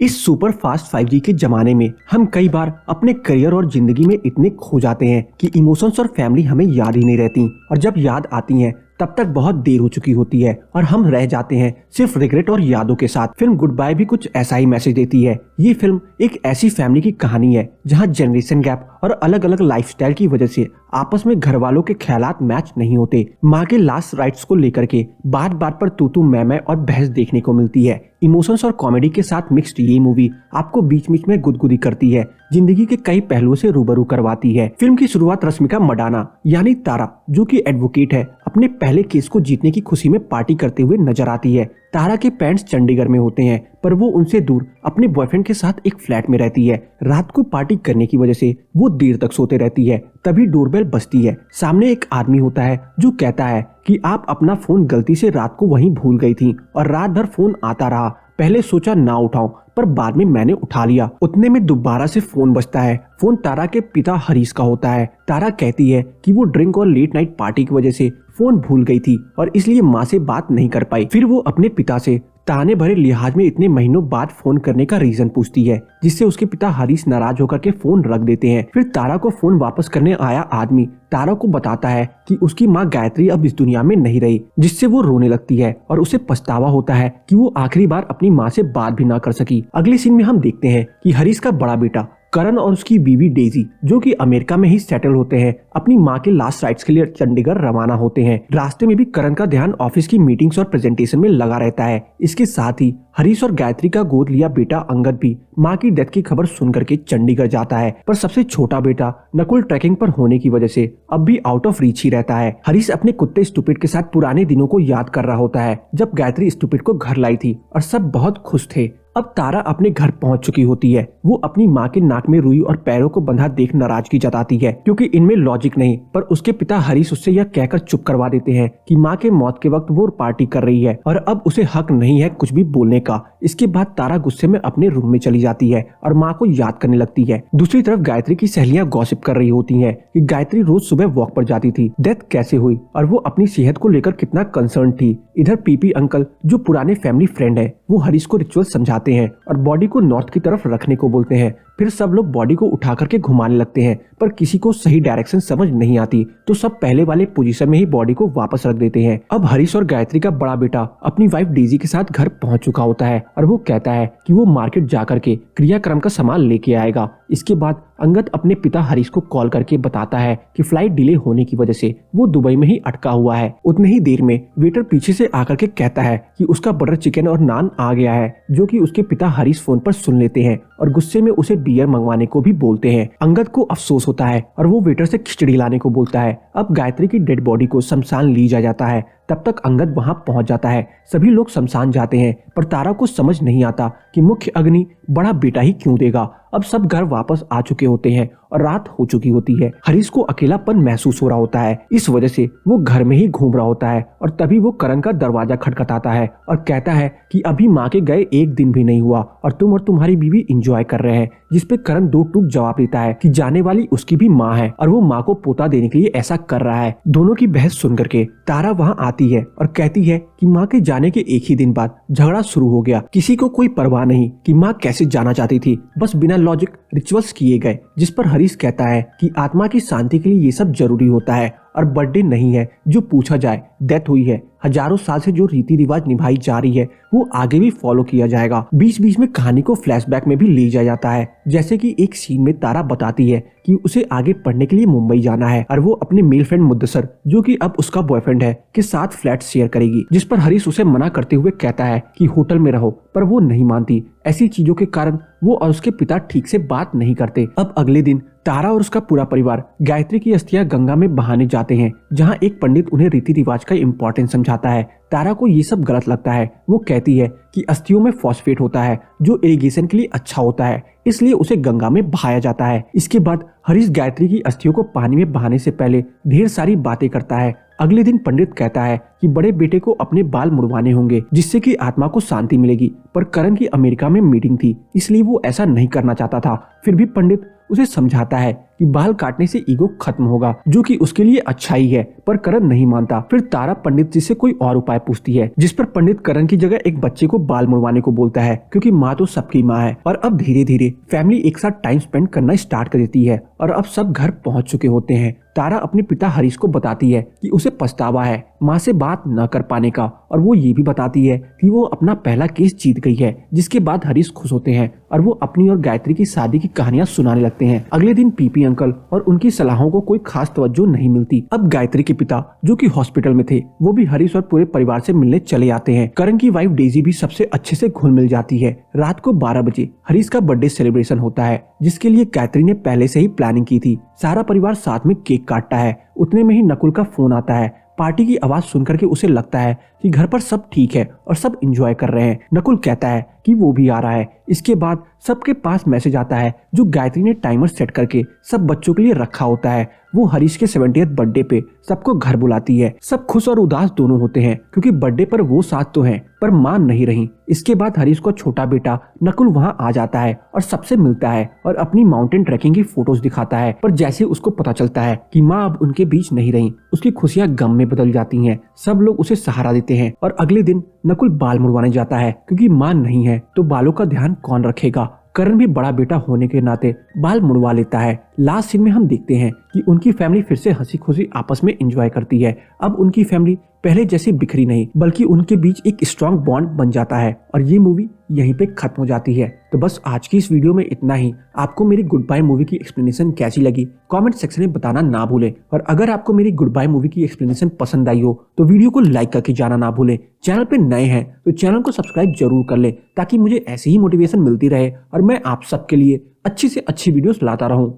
इस super fast 5G के जमाने में हम कई बार अपने करियर और जिंदगी में इतने खो जाते हैं कि इमोशंस और फैमिली हमें याद ही नहीं रहती, और जब याद आती हैं तब तक बहुत देर हो चुकी होती है और हम रह जाते हैं सिर्फ रिग्रेट और यादों के साथ। फिल्म गुड बाय भी कुछ ऐसा ही मैसेज देती है। ये फिल्म एक ऐसी फैमिली की कहानी है जहां जनरेशन गैप और अलग अलग लाइफस्टाइल की वजह से आपस में घर वालों के ख्यालात मैच नहीं होते। माँ के लास्ट राइट्स को लेकर के बात बात पर तू मैं और बहस देखने को मिलती है। इमोशंस और कॉमेडी के साथ मिक्स्ड ये मूवी आपको बीच बीच में गुदगुदी करती है, जिंदगी के कई पहलुओं से रूबरू करवाती है। फिल्म की शुरुआत रश्मिका मंडाना यानी तारा, जो कि एडवोकेट है, अपने पहले केस को जीतने की खुशी में पार्टी करते हुए नजर आती है। तारा के पेरेंट्स चंडीगढ़ में होते हैं, पर वो उनसे दूर अपने बॉयफ्रेंड के साथ एक फ्लैट में रहती है। रात को पार्टी करने की वजह से वो देर तक सोते रहती है। तभी डोरबेल बजती है। सामने एक आदमी होता है जो कहता है कि आप अपना फोन गलती से रात को वहीं भूल गई थी और रात भर फोन आता रहा। पहले सोचा ना उठाऊं, पर बाद में मैंने उठा लिया। उतने में दोबारा से फोन बजता है। फोन तारा के पिता हरीश का होता है। तारा कहती है कि वो ड्रिंक और लेट नाइट पार्टी की वजह से फोन भूल गई थी और इसलिए माँ से बात नहीं कर पाई। फिर वो अपने पिता से ताने भरे लिहाज में इतने महीनों बाद फोन करने का रीजन पूछती है, जिससे उसके पिता हरीश नाराज होकर के फोन रख देते हैं। फिर तारा को फोन वापस करने आया आदमी तारा को बताता है कि उसकी माँ गायत्री अब इस दुनिया में नहीं रही, जिससे वो रोने लगती है और उसे पछतावा होता है कि वो आखिरी बार अपनी माँ से बात भी ना कर सकी। अगले सीन में हम देखते हैं कि हरीश का बड़ा बेटा करण और उसकी बीवी डेजी, जो कि अमेरिका में ही सेटल होते हैं, अपनी माँ के लास्ट राइट्स के लिए चंडीगढ़ रवाना होते हैं। रास्ते में भी करण का ध्यान ऑफिस की मीटिंग्स और प्रेजेंटेशन में लगा रहता है। इसके साथ ही हरीश और गायत्री का गोद लिया बेटा अंगद भी माँ की डेथ की खबर सुन करके चंडीगढ़ जाता है, पर सबसे छोटा बेटा नकुल ट्रैकिंग पर होने की वजह से अब भी आउट ऑफ रीच ही रहता है। हरीश अपने कुत्ते स्टूपिड के साथ पुराने दिनों को याद कर रहा होता है जब गायत्री स्टूपिड को घर लाई थी और सब बहुत खुश थे। अब तारा अपने घर पहुंच चुकी होती है। वो अपनी माँ के नाक में रुई और पैरों को बंधा देख नाराजगी जताती है, क्योंकि इनमें लॉजिक नहीं। पर उसके पिता हरीश उससे यह कहकर चुप करवा देते हैं कि माँ के मौत के वक्त वो पार्टी कर रही है और अब उसे हक नहीं है कुछ भी बोलने का। इसके बाद तारा गुस्से में अपने रूम में चली जाती है और माँ को याद करने लगती है। दूसरी तरफ गायत्री की सहेलियां गॉसिप कर रही होती हैं कि गायत्री रोज सुबह वॉक पर जाती थी, डेथ कैसे हुई और वो अपनी सेहत को लेकर कितना कंसर्न थी। इधर पीपी अंकल, जो पुराने फैमिली फ्रेंड है, वो हरीश को रिचुअल समझाते हैं और बॉडी को नॉर्थ की तरफ रखने को बोलते हैं। फिर सब लोग बॉडी को उठा करके घुमाने लगते हैं, पर किसी को सही डायरेक्शन समझ नहीं आती, तो सब पहले वाले पोजीशन में ही बॉडी को वापस रख देते हैं। अब हरीश और गायत्री का बड़ा बेटा अपनी वाइफ डेजी के साथ घर पहुंच चुका होता है और वो कहता है कि वो मार्केट जाकर के क्रियाक्रम का सामान लेके आएगा। इसके बाद अंगद अपने पिता हरीश को कॉल करके बताता है कि फ्लाइट डिले होने की वजह से वो दुबई में ही अटका हुआ है। उतने ही देर में वेटर पीछे से आकर के कहता है कि उसका बटर चिकन और नान आ गया है, जो कि उसके पिता हरीश फोन पर सुन लेते हैं और गुस्से में उसे बियर मंगवाने को भी बोलते हैं। अंगद को अफसोस होता है और वो वेटर से खिचड़ी लाने को बोलता है। अब गायत्री की डेड बॉडी को शमशान ली जाता है। तब तक अंगद वहां पहुंच जाता है। सभी लोग शमशान जाते हैं, पर तारा को समझ नहीं आता कि मुख्य अग्नि बड़ा बेटा ही क्यों देगा। अब सब घर वापस आ चुके होते हैं और रात हो चुकी होती है। हरीश को अकेलापन महसूस हो रहा होता है, इस वजह से वो घर में ही घूम रहा होता है और तभी वो करण का दरवाजा खटखटाता है और कहता है कि अभी माँ के गए एक दिन भी नहीं हुआ और तुम और तुम्हारी बीवी एंजॉय कर रहे हैं। जिसपे करण दो टूक जवाब देता है कि जाने वाली उसकी भी माँ है और वो माँ को पोता देने के लिए ऐसा कर रहा है। दोनों की बहस सुन करके तारा वहाँ आती है और कहती है कि माँ के जाने के एक ही दिन बाद झगड़ा शुरू हो गया। किसी को कोई परवाह नहीं कि माँ कैसे जाना चाहती थी, बस बिना लॉजिक रिचुअल्स किए गए। जिस पर हरीश कहता है कि आत्मा की शांति के लिए ये सब जरूरी होता है और बर्थडे नहीं है जो पूछा जाए, डेथ हुई है। हजारों साल से जो रीति रिवाज निभाई जा रही है वो आगे भी फॉलो किया जाएगा। बीच बीच में कहानी को फ्लैशबैक में भी ले जाया जाता है, जैसे कि एक सीन में तारा बताती है कि उसे आगे पढ़ने के लिए मुंबई जाना है और वो अपने मेल फ्रेंड मुद्दसर, जो कि अब उसका बॉयफ्रेंड है, के साथ फ्लैट शेयर करेगी। जिस पर हरीश उसे मना करते हुए कहता है कि होटल में रहो, पर वो नहीं मानती। ऐसी चीजों के कारण वो और उसके पिता ठीक से बात नहीं करते। अब अगले दिन तारा और उसका पूरा परिवार गायत्री की अस्थियां गंगा में बहाने जाते हैं, जहां एक पंडित उन्हें रीति रिवाज का इम्पोर्टेंस समझाता है। तारा को ये सब गलत लगता है। वो कहती है कि अस्थियों में फॉस्फेट होता है जो इरिगेशन के लिए अच्छा होता है, इसलिए उसे गंगा में बहाया जाता है। इसके बाद हरीश गायत्री की अस्थियों को पानी में बहाने से पहले ढेर सारी बातें करता है। अगले दिन पंडित कहता है कि बड़े बेटे को अपने बाल मुड़वाने होंगे, जिससे कि आत्मा को शांति मिलेगी, पर करण की अमेरिका में मीटिंग थी, इसलिए वो ऐसा नहीं करना चाहता था। फिर भी पंडित उसे समझाता है कि बाल काटने से ईगो खत्म होगा, जो कि उसके लिए अच्छा ही है, पर करण नहीं मानता। फिर तारा पंडित जी से कोई और उपाय पूछती है, जिस पर पंडित करण की जगह एक बच्चे को बाल मुड़वाने को बोलता है, क्योंकि माँ तो सबकी माँ है। और अब धीरे धीरे फैमिली एक साथ टाइम स्पेंड करना स्टार्ट कर देती है और अब सब घर पहुंच चुके होते हैं। तारा अपने पिता हरीश को बताती है कि उसे पछतावा है माँ से बात न कर पाने का, और वो ये भी बताती है कि वो अपना पहला केस जीत गई है, जिसके बाद हरीश खुश होते हैं और वो अपनी और गायत्री की शादी की कहानियां सुनाने लगते हैं। अगले दिन पीपी अंकल और उनकी सलाहों को कोई खास तवज्जो नहीं मिलती। अब गायत्री के पिता, जो कि हॉस्पिटल में थे, वो भी हरीश और पूरे परिवार से मिलने चले आते हैं। करण की वाइफ डेजी भी सबसे अच्छे से घुल मिल जाती है। रात को 12 बजे हरीश का बर्थडे सेलिब्रेशन होता है, जिसके लिए गायत्री ने पहले से ही प्लानिंग की थी। सारा परिवार साथ में केक काटता है। उतने में ही नकुल का फोन आता है। पार्टी की आवाज सुनकर के उसे लगता है कि घर पर सब ठीक है और सब एंजॉय कर रहे हैं। नकुल कहता है कि वो भी आ रहा है। इसके बाद सबके पास मैसेज आता है, जो गायत्री ने टाइमर सेट करके सब बच्चों के लिए रखा होता है। वो हरीश के 70th बर्थडे पे सबको घर बुलाती है। सब खुश और उदास दोनों होते हैं, क्योंकि बर्थडे पर वो साथ तो हैं, पर मान नहीं रही। इसके बाद हरीश को छोटा बेटा नकुल वहां आ जाता है और सबसे मिलता है और अपनी माउंटेन ट्रैकिंग की फोटोज दिखाता है। पर जैसे उसको पता चलता है कि माँ अब उनके बीच नहीं रही, उसकी खुशियां गम में बदल जाती हैं। सब लोग उसे सहारा देते हैं और अगले दिन नकुल बाल मुड़वाने जाता है, क्योंकि माँ नहीं है तो बालों का ध्यान कौन रखेगा। करण भी बड़ा बेटा होने के नाते बाल मुड़वा लेता है। लास्ट सीन में हम देखते हैं कि उनकी फैमिली फिर से हंसी खुशी आपस में एंजॉय करती है। अब उनकी फैमिली पहले जैसी बिखरी नहीं, बल्कि उनके बीच एक स्ट्रॉन्ग बॉन्ड बन जाता है और ये मूवी यहीं पे खत्म हो जाती है। तो बस आज की इस वीडियो में इतना ही। आपको मेरी गुड बाय मूवी की एक्सप्लेनेशन कैसी लगी कमेंट सेक्शन में बताना ना भूलें, और अगर आपको मेरी गुड बाय मूवी की एक्सप्लेनेशन पसंद आई हो तो वीडियो को लाइक करके जाना ना भूलें। चैनल पे नए हैं तो चैनल को सब्सक्राइब जरूर कर ले, ताकि मुझे ऐसी ही मोटिवेशन मिलती रहे और मैं आप सबके लिए अच्छी से अच्छी वीडियोस लाता रहूं।